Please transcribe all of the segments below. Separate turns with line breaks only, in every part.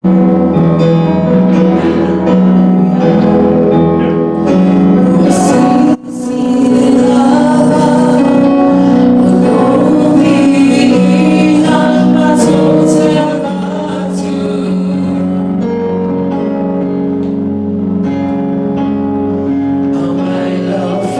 You're my love,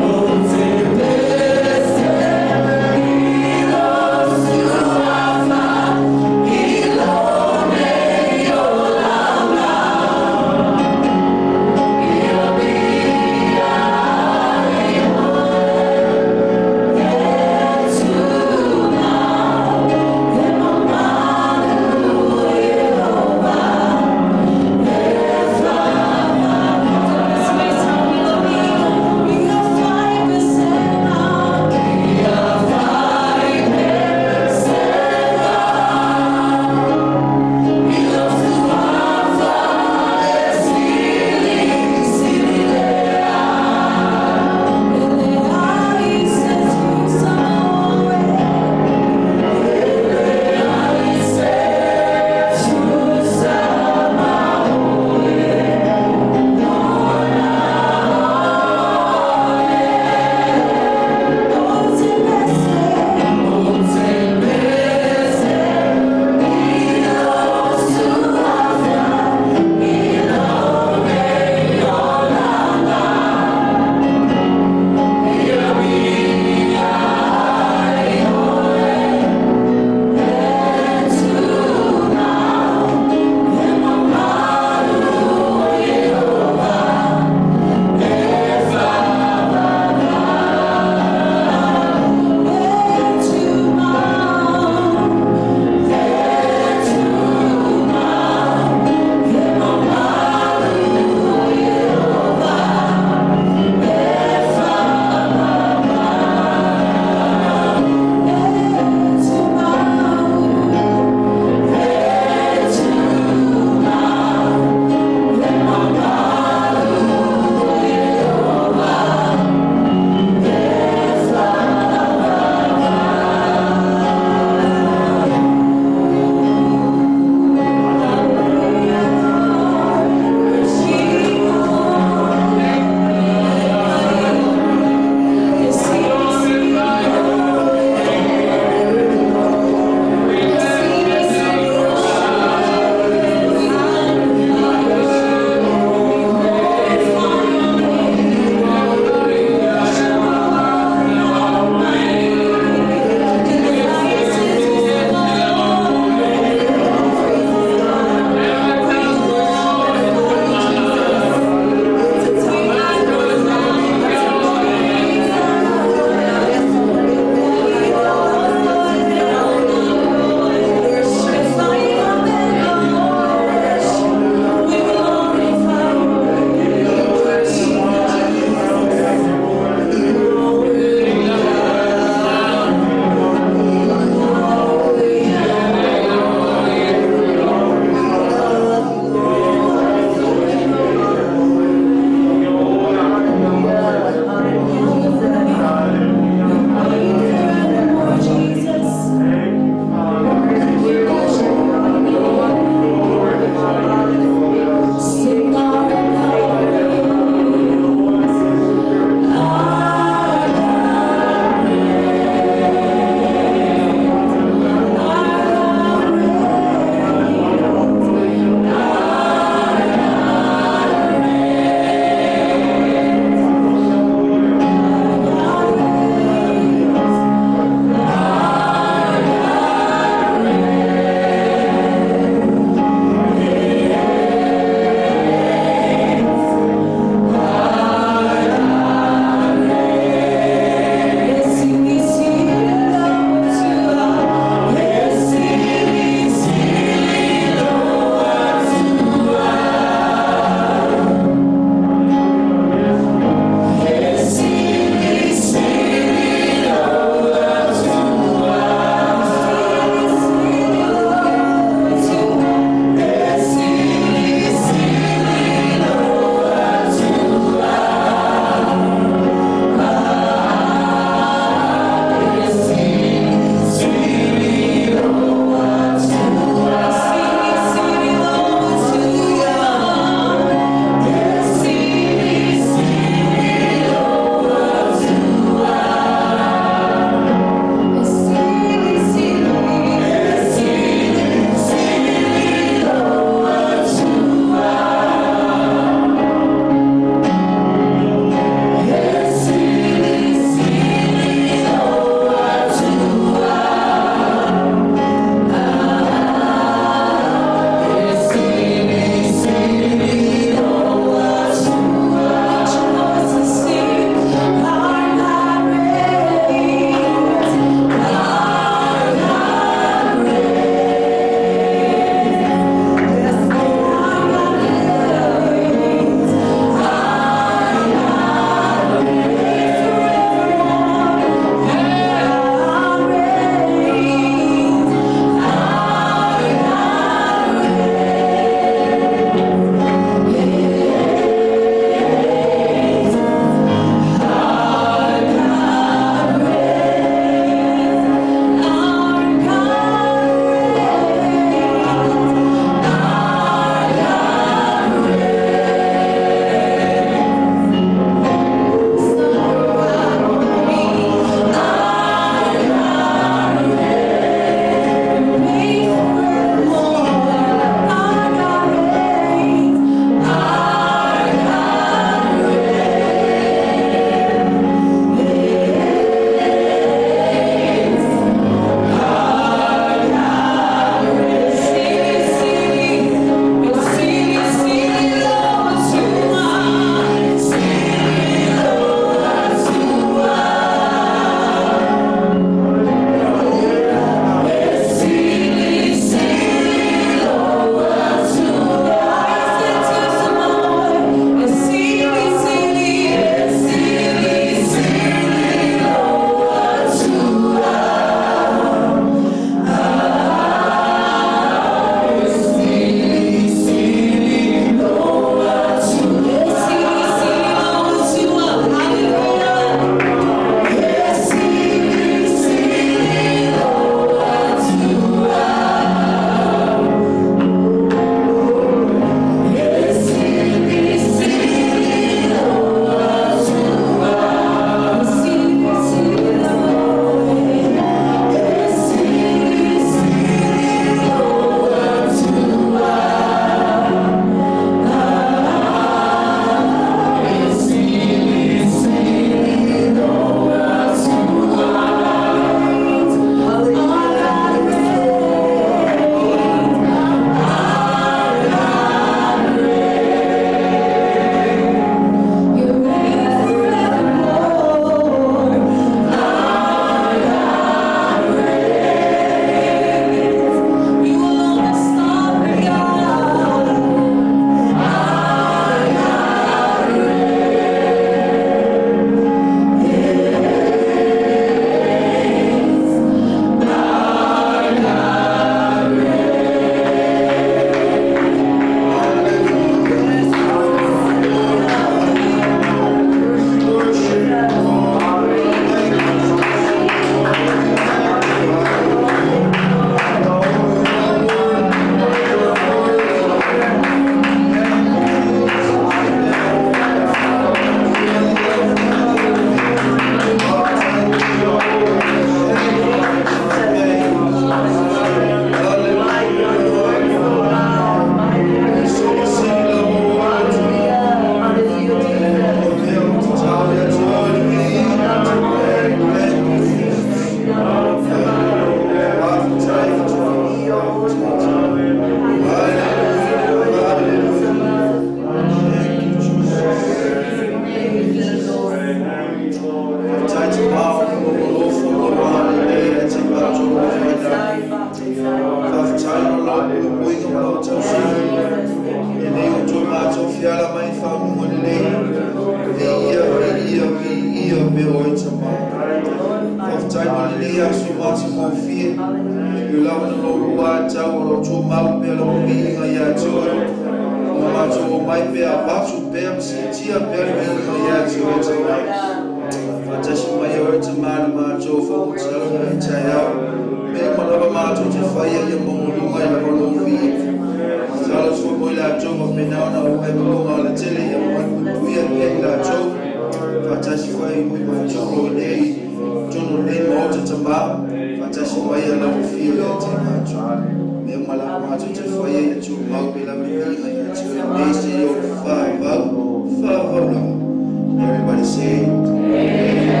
Everybody say amen.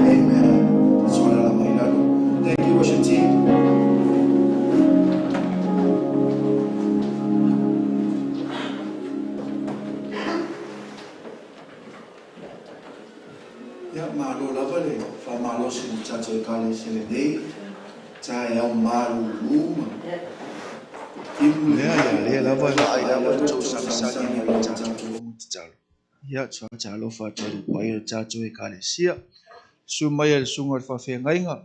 Amen. That's what I love. Thank you, worship team. Ya malo lava le fa malo si muchacho de kale se le dei cha ya malo luma le lava ai lava to sa ni lo chacho muchacho ya chacho fa to pai chacho e kale sia su mai el sungo fa fe ngainga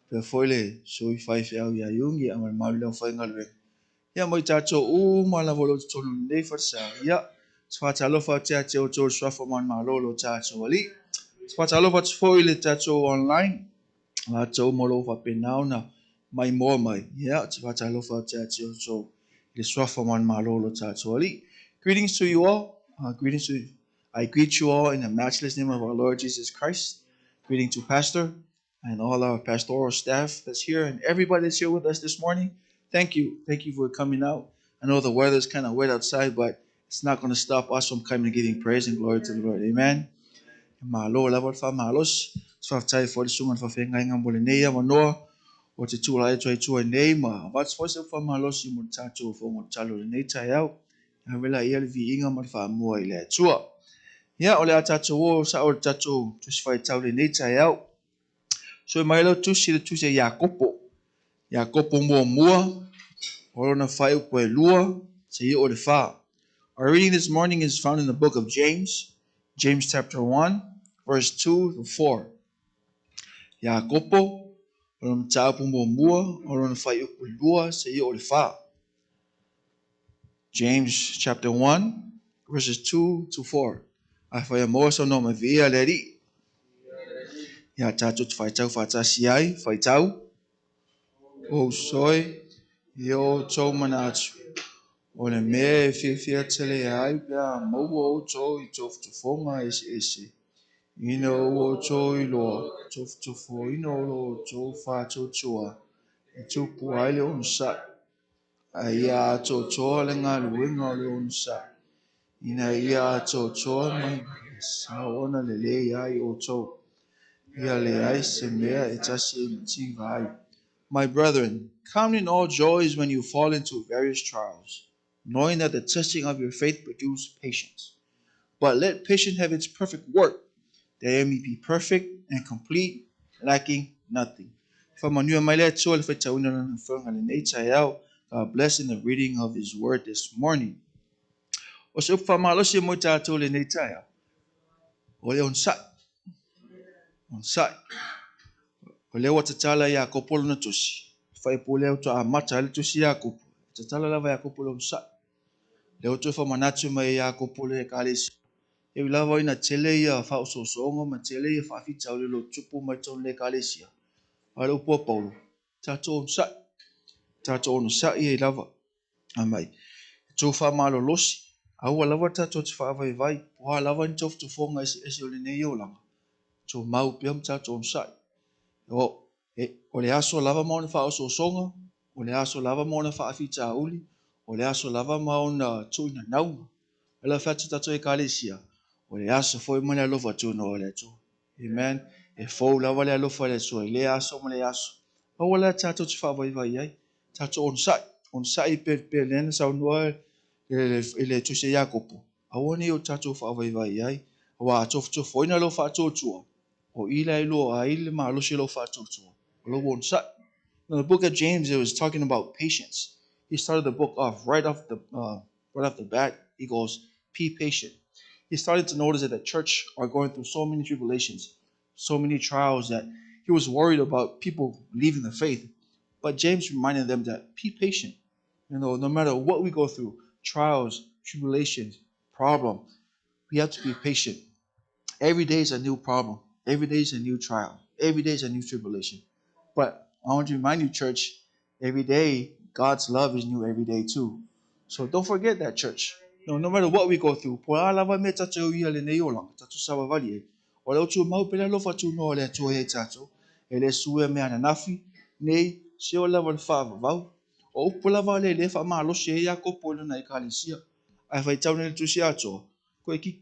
pe foile so I fa fe au ya yungi amal malo fa ngalwe ya mai chacho mala volo to le fa sa ya fa chalo fa chacho to swa fa man malo lo chacho ali Spatalo wat foile tacho online. Tacho molo fa penauna mai mo mai. Yeah, spatalo fa tacho so le swafa man malolo tacho ali. Greetings to you all. Greetings to I greet you all in the matchless name of our Lord Jesus Christ. Greeting to Pastor and all our pastoral staff that's here and everybody that's here with us this morning. Thank you. Thank you for coming out. I know the weather's kind of wet outside, but it's not going to stop us from coming and giving praise and glory to the Lord. Amen. Malo level fa malos fa tai for the sungan fa fenga ngam bole neya mano o te tula e tui nei ma what's for se fa malos I mo tacho fo mo chalo nei tai au a vela ia le vi inga ma fa mo I le tua ya ole a tacho o sa o tacho tu fa tau le nei tai au so mai lo tu se Jakopo mo o na fa u ko lua se o le fa. Our reading this morning is found in the book of James chapter 1, verse 2 to 4. Jakopo, oron tau pumbo mua, oron fai upulua se i olifa. James chapter 1, verses 2 to 4. A fai amoa no me via leri. Ya tatu fai tau fata siai, fai tau. O soi, yo tau manatu. O le me fia tele ai pia mo o tau I tof tu fonga ese. Ino o tō I loa, tof fo ino lo tō wha tō tua, e tūpu ai le on sa, a ia tō toa le ngā luenga o le on sa, ina ia tō toa mai, sa ona le le ai o tō, ia le ai se mea e tasi e mti vai. My brethren, count in all joys when you fall into various trials, knowing that the testing of your faith produces patience. But let patience have its perfect work, that you may be perfect and complete, lacking nothing. God bless in the reading of His word this morning. Ole wa tatala ya kopolo na tusi. Fai pole auto a mata le tusi ya kopo. Tatala lava ya kopolo msa. Le auto fa manatu mai ya kopolo e kalisi. E lava ina tele ya fa so songo ma tele ya fa fita ole lo tupu mai ton le kalisi. Ale upo paulo. Tato msa. Tato msa e lava. Amai. To fa malo losi. Au lava tato fa vai vai. Wa lava ntof to fonga ese ole ne yo langa. To mau piam tato msa. O le aso lava maona fa oso songa, o le aso lava maona fa afita uli, o le aso lava maona tuina naunga. Ela fatu tato e kalesia, o le aso foi mane alofa tuna o le tu. Amen. E fou lava le alofa le tu, le aso mo le aso. O wala tato te fa vai vai ai, tato on sai pe lena sa unua le tu se Jakopo. Awoni o tato fa vai vai ai, wa tof tu foi na alofa tu tua. O ila ilo a ile ma lo shilo fa tutu. Lo won sa. In the book of James, it was talking about patience. He started the book off right off the bat. He goes, "Be patient." He started to notice that the church are going through so many tribulations, so many trials that he was worried about people leaving the faith. But James reminded them that be patient. No matter what we go through, trials, tribulations, problem, we have to be patient. Every day is a new problem. Every day is a new trial. Every day is a new tribulation. But I want to remind you, church, every day, God's love is new every day too. So don't forget that, church. No matter what we go through, po ala va me tatu ia le nei olang, tatu sa vali e. O le tu mau pele lo fatu no le tu e tatu. Ele sue me ana nafi, nei se o la va fa va. O pula va le fa ma lo se ya ko polo na ikalisia. Ai vai tau ne tu se ato. Ko ki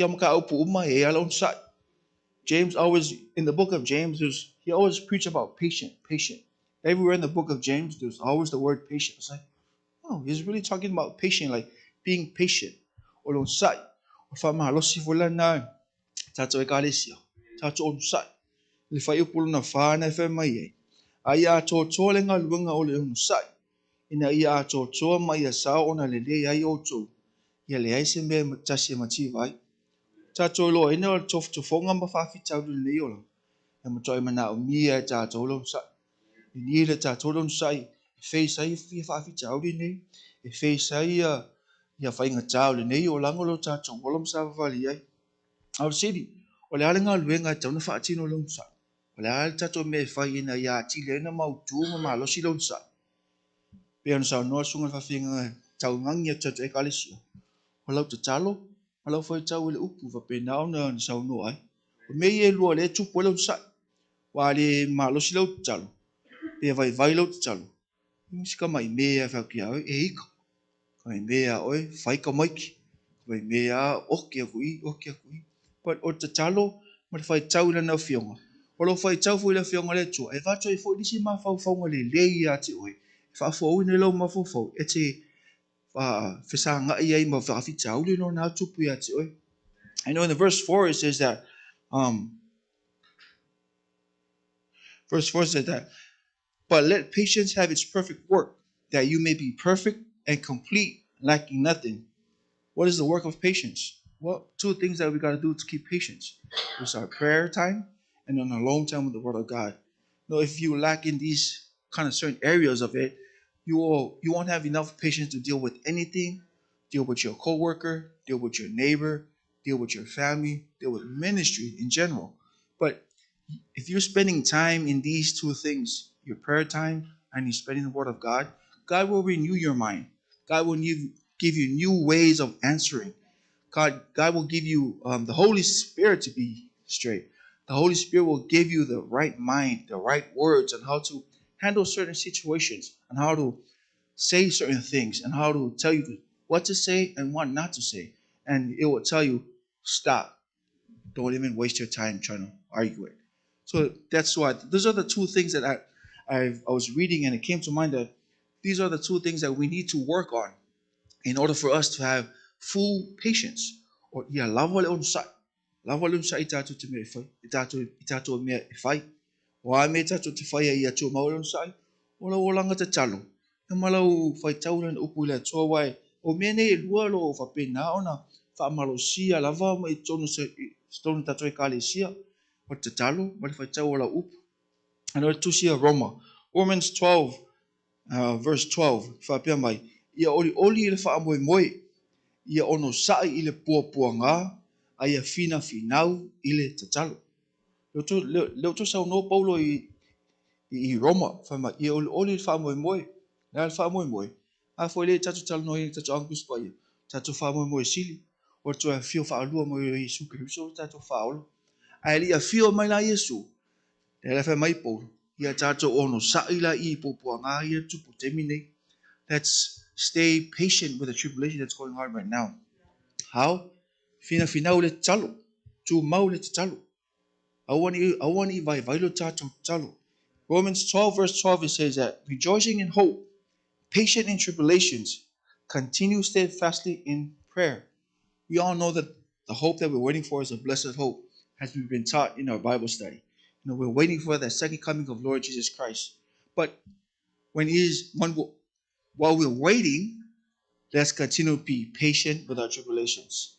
maka upu uma e ala on sa. James always, in the book of James, he always preach about patient. Everywhere in the book of James, there's always the word patient. It's like, oh, he's really talking about patient, like being patient. O lo sai, o fa ma lo si fula na tato e kalesia, tato on sai. Le fa upulu na fa na fe mai e. Ai to le nga luenga o le on sai. Ina ia to mai a sa ona le le ai o to. Ia le ai se me tasi mati vai. Tato lo ina o to fonga ma fa fi tau le yo. E mo toi mana o mia e tato lo sa. I ni le tato lo sa i fe sai fi fa fi tau le nei. E fe sai ia fa inga tau le nei o lango lo tato lo sa vali ai. Au sidi o le ala nga luenga tau na fa tino lo sa. O le ala tato me fa ina ia ti le na mau tu ma lo si lo sa. Pe an sa no sunga fa finga tau ngangia tato e kalisia. O lau te talo, o lau fai tau ele upu va pe nao na sau no ai. O me ye lua le tupu lau sa. Wa le malosi lau te talo. Pe vai lau te talo. Sika mai mea fa kia oi e ika. Mai mea oi fai ka maiki. Mai mea oke a kui. But o te talo, ma le fai tau na fionga. O lau fai tau fu le fionga le tua. E vato e fo disi ma fau le lei a te oi. Fa fo ne lau ma fau. E te fesa nga ia ma fa fi tau le no na tupu ya te oi. I know in the verse 4 it says that verse 4 says that, but let patience have its perfect work, that you may be perfect and complete, lacking nothing. What is the work of patience? Well, two things that we got to do to keep patience. It's our prayer time and an alone time with the Word of God. Now, if you lack in these kind of certain areas of it, you won't have enough patience to deal with anything, deal with your coworker, deal with your neighbor, deal with your family, deal with ministry in general. But if you're spending time in these two things, your prayer time and you're spending the Word of God, God will renew your mind. God will give you new ways of answering. God will give you the Holy Spirit to be straight. The Holy Spirit will give you the right mind, the right words, and how to handle certain situations, and how to say certain things, and how to tell you what to say and what not to say. And it will tell you, stop. Don't even waste your time trying to argue it. So that's why those are the two things that I was reading, and it came to mind that these are the two things that we need to work on in order for us to have full patience. Or yeah, lava le sa itato te me fai, itato me fai. Wa me tato te fai ia tu mau le sa. Ola olanga te talo. E malau fai taulen upu le toa wai. O mene e lua lo fa pena ona fa malo sia lava mai tonu se tonu tato e kale sia. O te talo, ma le fai tau ola upu. Ano tu sia Roma. Romans 12 verse 12 fa pia mai. Ia oli le fa moe moe. Ia ono sai ile pua ngā. Aia fina finau ile te talo. Leo to sa no Paulo i Roma fa ma ia oli fa moe. Na fa moe. A foi le tatu talo no i tatu angus pa ia. Tatu fa moe sili. O tu a fio fa alua mo i Yesu Kristo tatu fa olo. Ai li a fio mai la Yesu. Le fa mai Paulo. Ia tatu ono sai la I pua ngā ia tupu temine. Let's stay patient with the tribulation that's going on right now. How? Fina le talo. Tu mau le talo. Awani vai vailo tato talo. Romans 12 verse 12 it says that rejoicing in hope, patient in tribulations, continue steadfastly in prayer. We all know that the hope that we're waiting for is a blessed hope. as we've been taught in our Bible study. We're waiting for the second coming of Lord Jesus Christ. But while we're waiting, let's continue to be patient with our tribulations.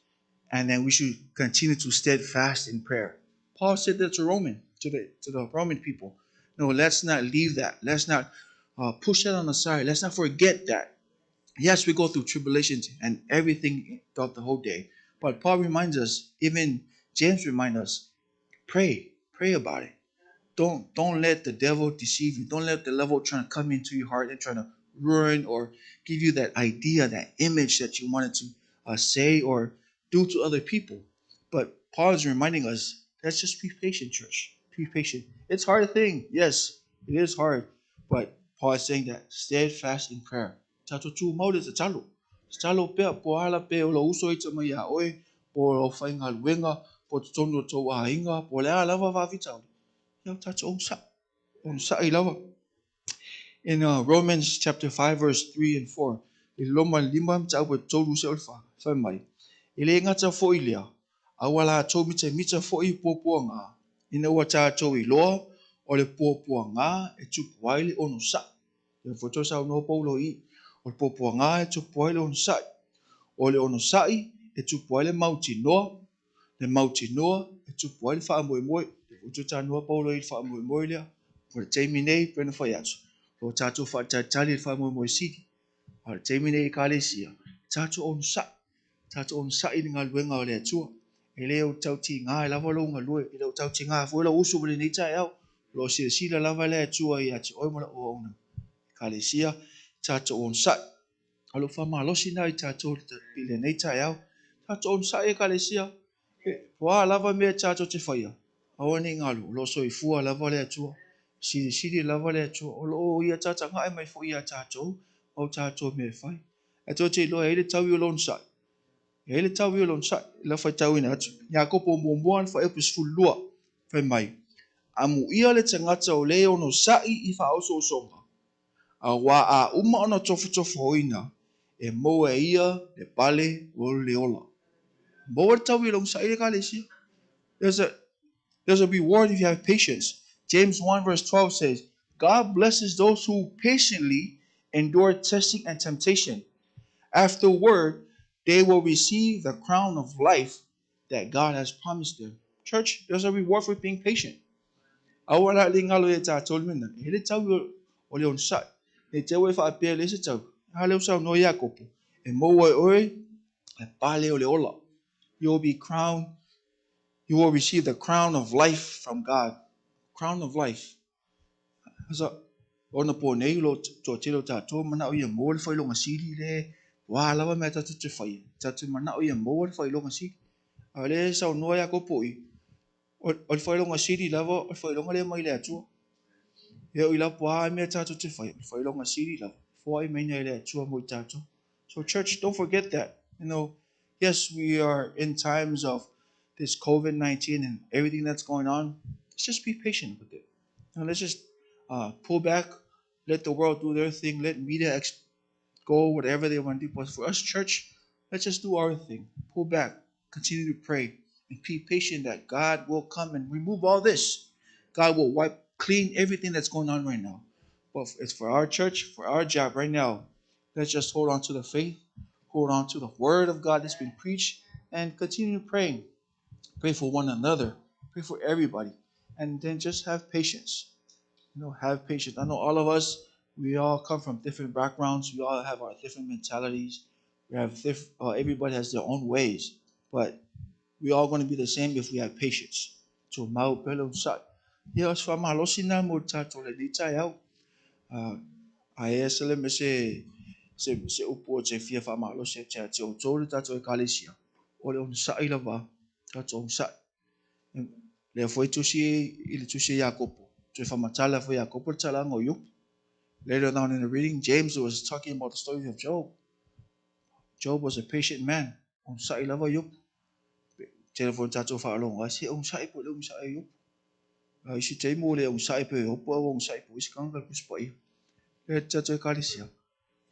And then we should continue to steadfast in prayer. Paul said that to the Roman people. No, let's not leave that. Let's not push that on the side. Let's not forget that. Yes, we go through tribulations and everything throughout the whole day. But Paul reminds us, even James reminds us, pray about it. Don't let the devil deceive you. Don't let the devil try to come into your heart and try to ruin or give you that idea, that image that you wanted to say or do to other people. But Paul is reminding us, let's just be patient, church. Be patient. It's a hard thing. Yes, it is hard. But Paul is saying that steadfast in prayer. Tato tu mau de talo. Talo pe po ala pe o lo uso I tama ya oi po lo fainga luenga po tono to wa inga po le ala va vitao. Yo touch on sa ilawa. In Romans chapter 5 verse 3 and 4. Iloma limam cha wa tolu se olfa fa mai. Ile nga cha fo ilia. Awala cho mita fo I popo nga. Ina wa cha cho I loa o le popo nga e tu waile ono sa. Yo foto sa no paulo I. O le popo nga e tu waile ono sa. O le ono sa I e tu waile mauti noa. Le mauti noa e tu waile fa mo mo. Utu ta noa paulo I fa mo mo le. O le taimi nei pena fa yatsu. O tatu fa tali fa mo mo siti. O le taimi nei kalesia. Tatu on sa I nga luenga o le atua. E leo tau ti ngā e lava lo ngā lue. E leo tau ti ngā fuela usu mele ni tai au. Lo sila lava le atua I ati oimona o ona. Kalesia tatu on sa. Alo fa malosi na I tatu pile nei tai au. Tatu on sa e kalesia. Wa lava me tatu te whaia. Awane ngalu. Lo so I fua lava le atua. Siri lava le atua. O ia tata ngai mai fo ia tatu. O tatu me whai. E tō te loa ele tau I olon sa. Ele tau I olon sa. La whai tau ina atu. Ia kopo mbuambuan wha epus fulua. Whai mai. Amu ia le tangata o le ono sa I wha oso songa. A wā a uma ona tofu hoina. E moa ia le pale o le ola. Moa tau I olon sa ele ka le sia. There's a reward if you have patience. James 1 verse 12 says, God blesses those who patiently endure testing and temptation. Afterward, they will receive the crown of life that God has promised them. Church, there's a reward for being patient. Awala lingalo e ta tolmina. Hele tau o le on sa. Ne te we fa pe le se tau. Hale usa no Yakopo. E mo oi e pale o le ola. You will be crowned. You will receive the crown of life from God. Crown of life. Asa ona po nei lo to tilo ta to mana o ye mo le fa lo ngasiri le. Wa lava me ta te fai. Ta te mana o ye mo le fa lo ngasiri. Ale sa no Yakopo I. O le fa lo ngasiri lava o fa lo ngale mai le atu. Ye o ila po a me ta te fai. Fa lo ngasiri lava. Fo ai mai nei le atu mo ta to. So church, don't forget that. Yes, we are in times of this COVID-19 and everything that's going on. Let's just be patient with it. Let's just pull back, let the world do their thing, let media go whatever they want to do. But for us, church, let's just do our thing. Pull back, continue to pray, and be patient that God will come and remove all this. God will wipe clean everything that's going on right now. But it's for our church, for our job right now. Let's just hold on to the faith, hold on to the word of God that's been preached, and continue praying. Pray for one another, pray for everybody, and then just have patience. Have patience. I know all of us, we all come from different backgrounds. We all have our different mentalities. We have everybody has their own ways, but we all going to be the same if we have patience. So mau pelo sa. Yes, fa malosina mo tato le dita yao. Aesele me se upo se fia fa malo se te o tole tato e kalesia. Ole on sa ila va tato on sa. Le foi tusi ile tusi Yakopo. Tu fa matala foi Yakopo tala ngo yup. Later on in the reading, James was talking about the story of Job. Job was a patient man. On sa ila va yup. Telefon tato fa long si on sa ipo le on sa yup. Isi te mo le on sa ipo opo on sa ipo iskanga kuspai. Le tato e kalesia.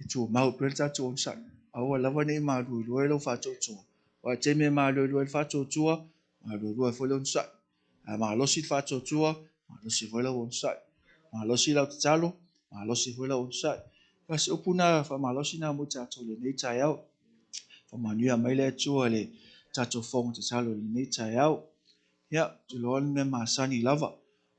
Itu mau pel tato on sa. Awa lava nei ma lu lo fa tato. Wa te me ma lu fa tato. Ma lu foi on sa. Mahalosi whātotua, mahalosi whaila onsai. Mahalosi lau te talo, mahalosi whaila onsai. Kasi upuna mahalosi nā mo tātou le nei tai au. Whamanuia mai le atua le tātou whonga te talo le nei tai au. Ia, tu loan me masani lava.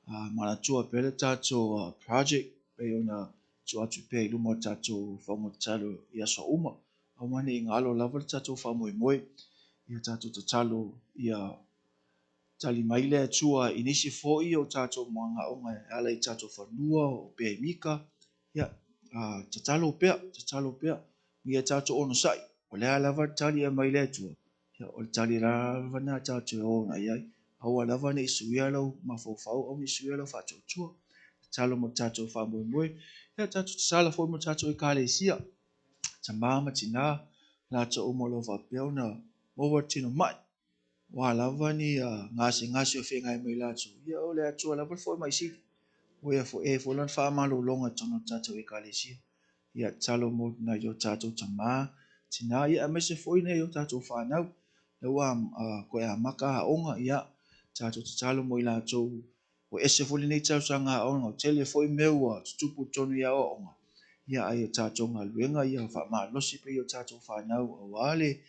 Mana tua pele tātou project, pe ona tua tu pe ilumo tātou whonga te talo ia so uma. Au mani i ngalo lava le tātou whamoe moe. Ia tātou te talo ia tali mai le atua inisi fo'i o tātou moanga onga ala i tātou whanua o pe mika. Ia, te talo pea. Ia tātou ono sai. O lea lava tali e mai le atua. Ia, o le tali lava na tātou o na iai. Au lava ne isuia lau mafofau au ne isuia lau whātua. Talo mo tātou whamoe moe. Ia tātou te sala fo mo tātou i kālesia. Ta mama tina la to umolo va peona over tino mai. Wa lava ni ngasi o whenga mai la tu. Ia o le atua lava fo mai si. Wea fo fo lan wha malo longa tono tātou i kālesia. Ia talo mo na yo tātou ta maa. Tina ia amese fo ina yo tātou whanau. Lewa koe a maka ha onga ia. Tātou te talo mo i la tō o ese fo nei tau sanga ha onga. Tele fo i meua tutupu tonu ia o onga. Ia ai o tātou ngā luenga ia wha maa losi pe i o tātou whanau o wale.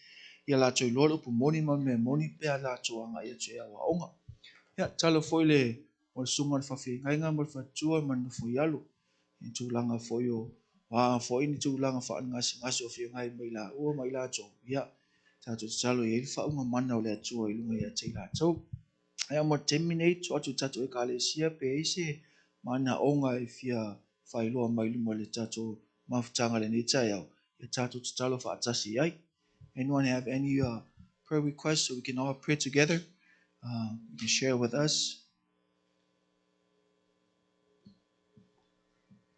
Ia la tō i lolo pu moni ma me moni pe a la tō anga ia tō ia wa onga. Ia talo fo i le o le sunga le whawhi ngai ngā mo le whatua manu fo i alu. I tū langa fo i o fo i ni tū langa wha ngasi o whi ngai mai la ua mai la tō. Ia tātou te talo i wha unga mana o le atua i lunga ia te la tō. Ia mo terminate o atu tātou e kālesia pe eise mana onga i whia whailoa mai lunga le tātou mawhitanga le nei tai au. Ia tātou te talo wha atasi ai. Anyone have any prayer requests so we can all pray together? You can share with us.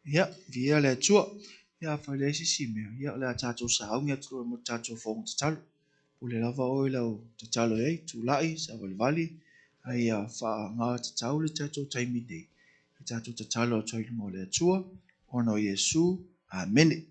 Ia, via le atua. Ia whaileisi si mea. Ia le tātou sahaunga tua mo tātou whonga te talo. Pule lava oi lau te talo ei, tu lai, sa walivali. Ai wha ngā te tau le tātou taimi nei. I tātou te talo o toi mo le atua. Ono Yesu. Amen.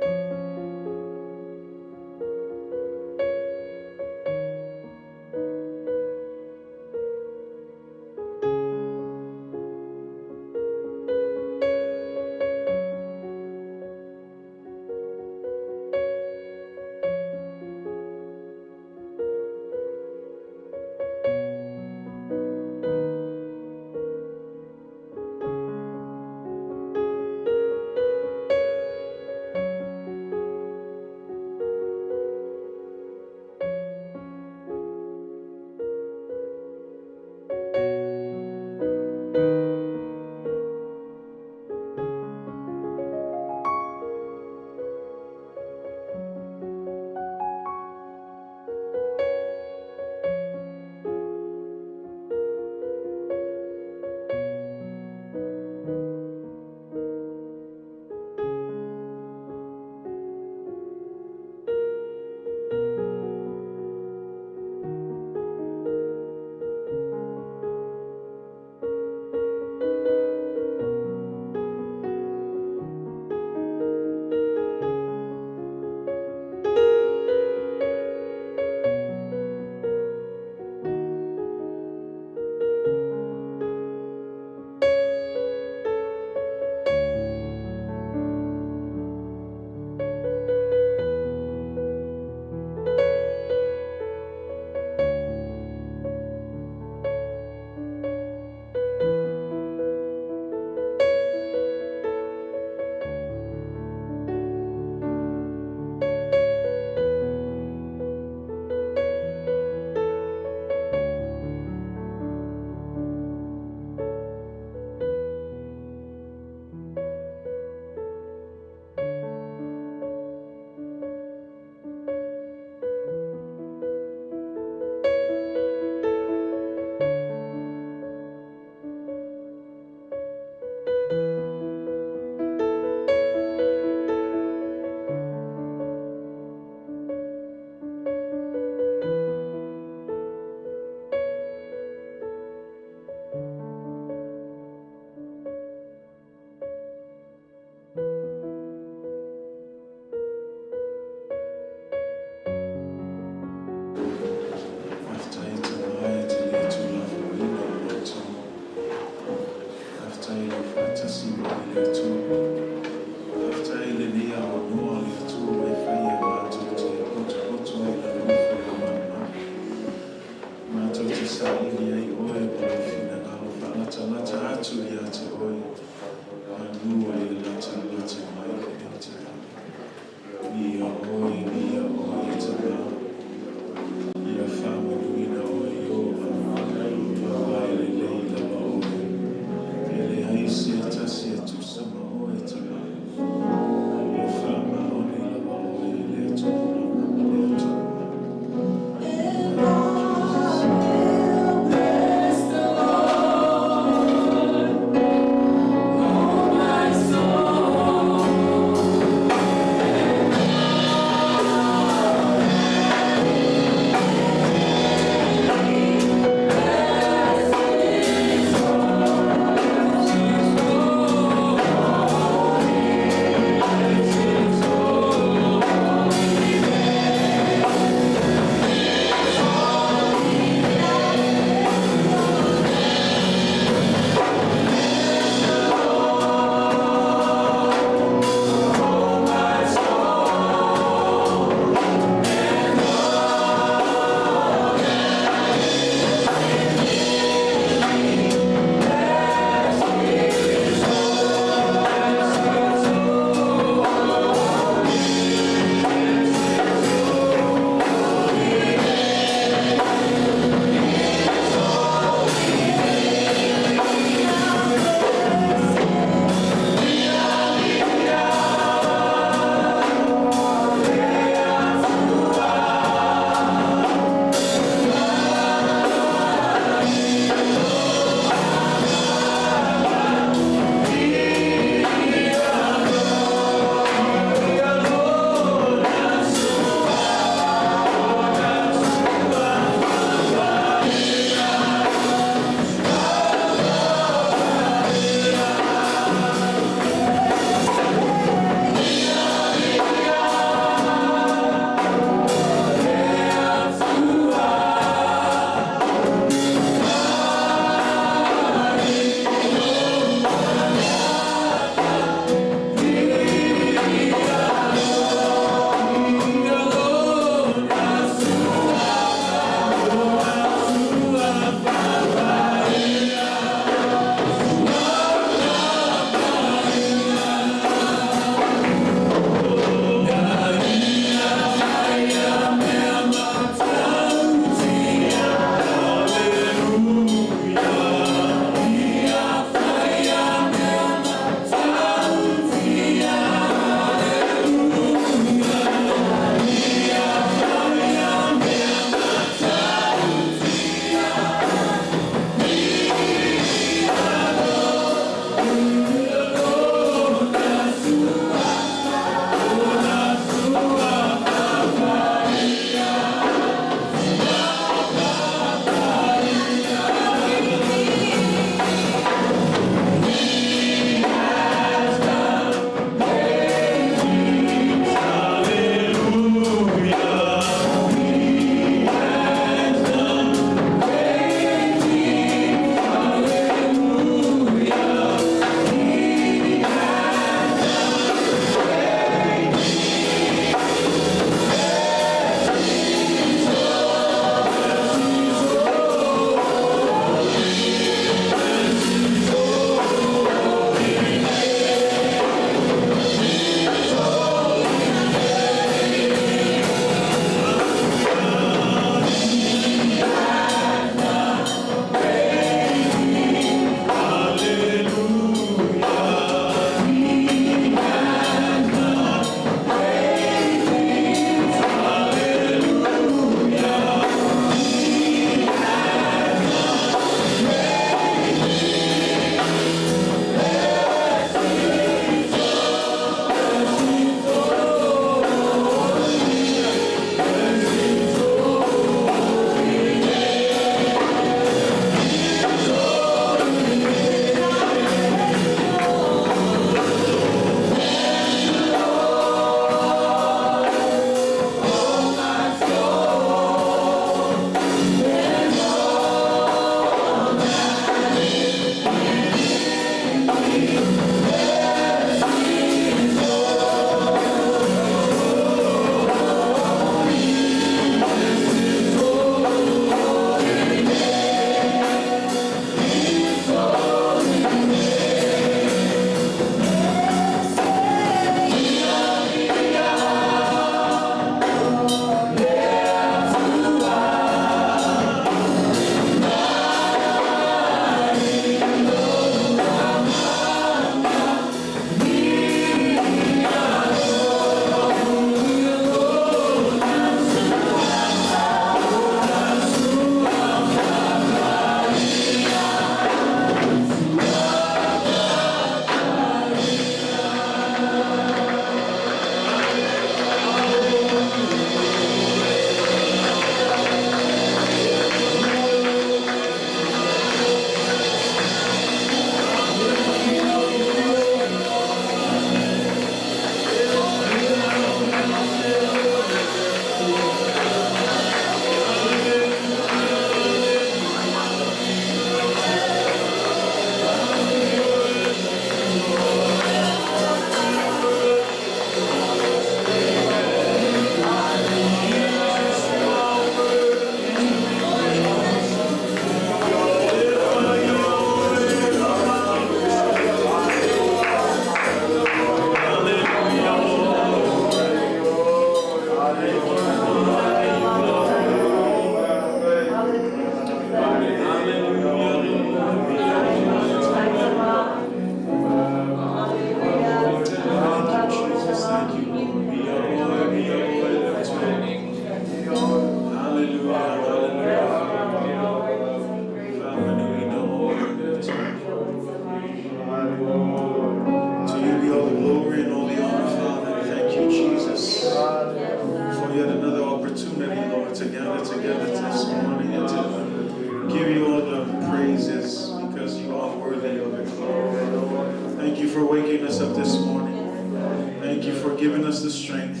for waking us up this morning. Thank you for giving us the strength.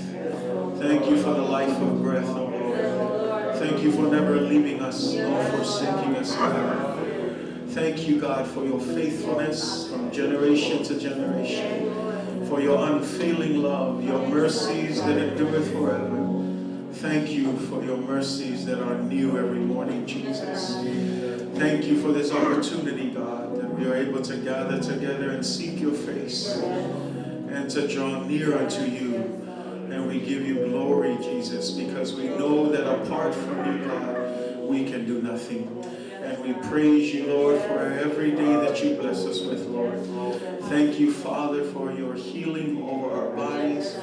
Thank you for the life of breath, oh Lord. Thank you for never leaving us nor forsaking us, God. Thank you, God, for your faithfulness from generation to generation, for your unfailing love, your mercies that endureth forever. Thank you for your mercies that are new every morning, Jesus. Thank you for this opportunity, God, that we are able to gather together and seek your face and to draw near unto you. And we give you glory, Jesus, because we know that apart from you, God, we can do nothing. And we praise you, Lord, for every day that you bless us with, Lord. Thank you, Father, for your healing over our bodies,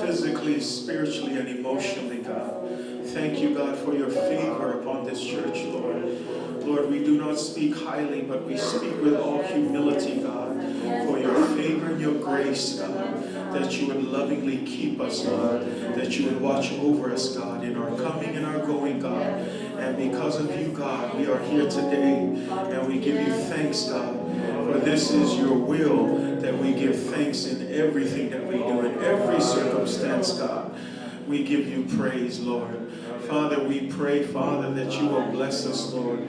physically, spiritually, and emotionally, God. Thank you, God, for your favor upon this church, Lord. Lord, we do not speak highly, but we speak with all humility, God, for your favor and your grace, God, that you would lovingly keep us, God, that you would watch over us, God, in our coming and our going, God. And because of you, God, we are here today, and we give you thanks, God, for this is your will, that we give thanks in everything that we do, in every circumstance, God. We give you praise, Lord. Father, we pray, Father, that you will bless us, Lord.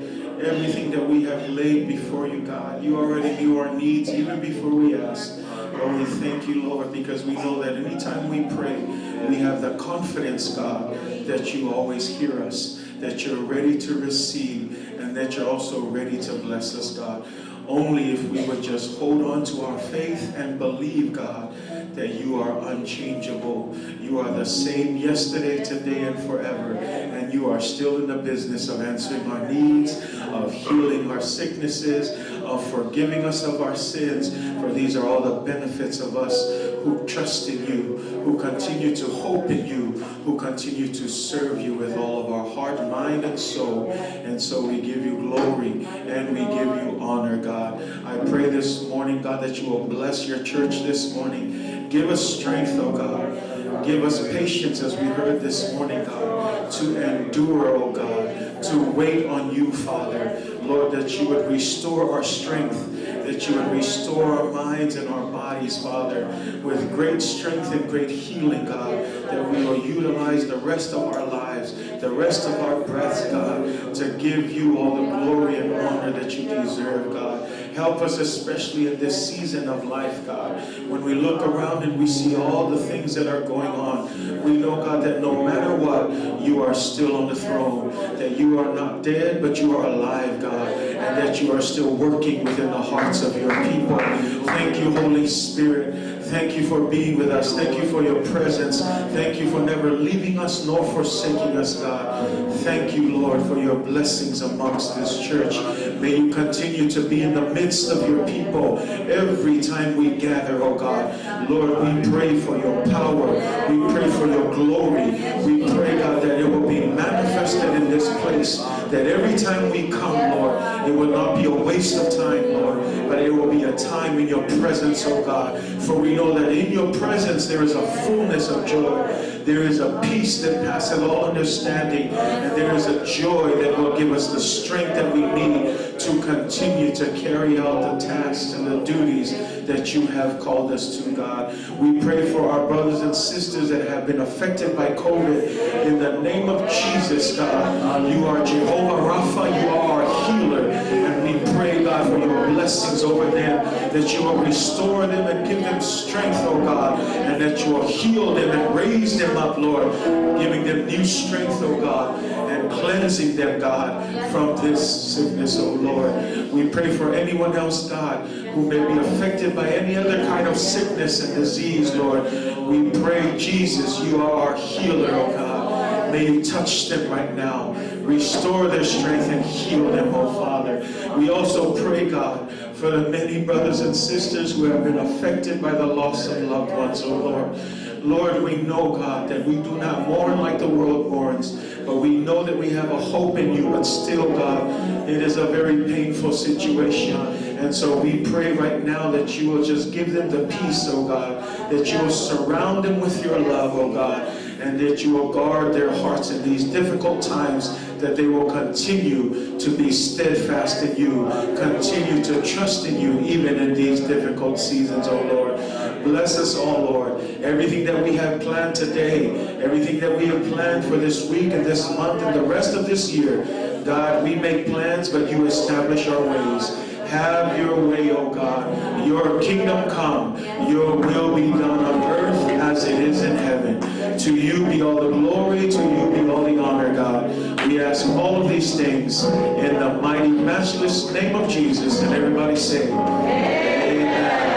Everything that we have laid before you, God, you already knew our needs even before we asked. Lord, we thank you, Lord, because we know that anytime we pray, we have the confidence, God, that you always hear us, that you're ready to receive, and that you're also ready to bless us, God. Only if we would just hold on to our faith and believe, God, that you are unchangeable. You are the same yesterday, today, and forever. And you are still in the business of answering our needs, of healing our sicknesses, of forgiving us of our sins. For these are all the benefits of us who trust in you, who continue to hope in you, who continue to serve you with all of our heart, mind, and soul. And so we give you glory and we give you honor, God. I pray this morning, God, that you will bless your church this morning. Give us strength, oh God. Give us patience, as we heard this morning, God, to endure, oh God, to wait on you, Father. Lord, that you would restore our strength, that you would restore our minds and our bodies, Father, with great strength and great healing, God, that we will utilize the rest of our lives, the rest of our breaths, God, to give you all the glory and honor that you deserve, God. Help us especially in this season of life, God. When we look around and we see all the things that are going on, we know, God, that no matter what, you are still on the throne, that you are not dead, but you are alive, God, and that you are still working within the hearts of your people. Thank you, Holy Spirit. Thank you for being with us. Thank you for your presence. Thank you for never leaving us nor forsaking us, God. Thank you, Lord, for your blessings amongst this church. May you continue to be in the midst of your people every time we gather, oh God. Lord, we pray for your power. We pray for your glory. We pray, God, that it will be manifested in this place, that every time we come, Lord, it will not be a waste of time, Lord, but it will be a time in your presence, oh God. For we know that in your presence there is a fullness of joy. There is a peace that passes all understanding, and there is a joy that will give us the strength that we need to continue to carry out the tasks and the duties that you have called us to, God. We pray for our brothers and sisters that have been affected by COVID. In the name of Jesus, God, you are Jehovah Rapha, you are our healer, and we pray, God, for your blessings over them, that you will restore them and give them strength, oh God, and that you will heal them and raise them up, Lord, giving them new strength, oh God, and cleansing them, God, from this sickness, oh Lord. We pray for anyone else, God, who may be affected by any other kind of sickness and disease, Lord. We pray, Jesus, you are our healer, oh God. May you touch them right now. Restore their strength and heal them, oh Father. We also pray, God, for the many brothers and sisters who have been affected by the loss of loved ones, oh Lord. Lord, we know, God, that we do not mourn like the world mourns, but we know that we have a hope in you, but still, God, it is a very painful situation. And so we pray right now that you will just give them the peace, oh God, that you will surround them with your love, oh God, and that you will guard their hearts in these difficult times, that they will continue to be steadfast in you, continue to trust in you even in these difficult seasons, oh Lord. Bless us all, Lord. Everything that we have planned today, everything that we have planned for this week and this month and the rest of this year, God, we make plans, but you establish our ways. Have your way, oh God. Your kingdom come. Your will be done on earth as it is in heaven. To you be all the glory. To you be all the honor, God. We ask all of these things in the mighty, matchless name of Jesus. And everybody say, amen.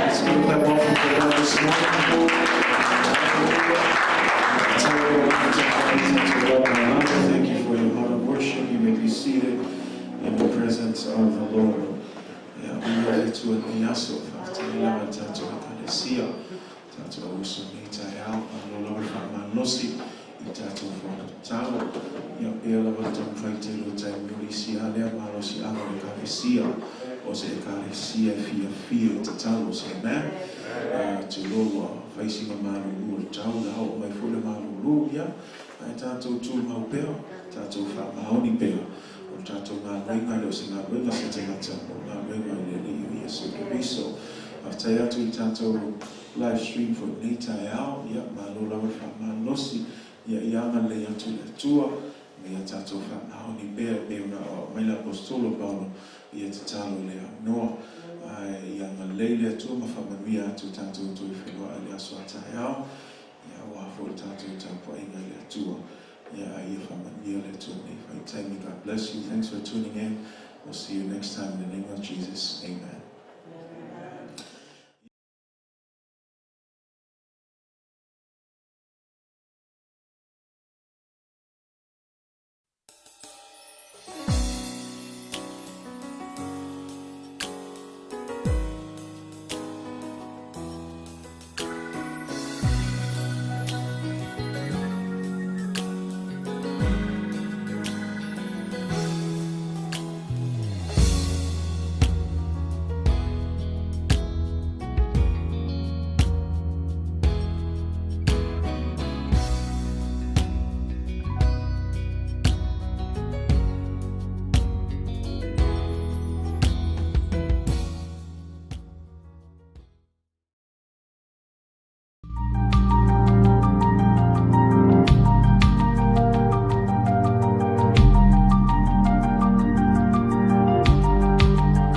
Let's give that offering to God this morning. Thank you for your heart of worship. You may be seated in the presence of the Lord. To a niaso, Fatila, Tato, Kalesia, Tato, Usumita, Lord, Manosi, Tato, Tato, Yapela, Tampaito, Tamulisia, Marosi, Kalesia, Ose Kalesia, Fia, Talos, amen. To Loa, facing a man who will tell the whole my full amount of Rubia, I Tato, to Mobile, Tato, Mahoney Bell. Tato na wenga leo sina wenga sitena tembo na wenga leo Yesu Kristo after ya tu tato live stream for Nita yao ya malola wa manosi ya yama le ya tu la tua ya tato fa hao ni bea na maila apostolo Paulo ya tatalo le no ya malele tu mafamilia tu tato tu ifelo ali aswata yao ya wafu tato tapo inga le tua. Yeah, God bless you. Thanks for tuning in. We'll see you next time in the name of Jesus. Amen.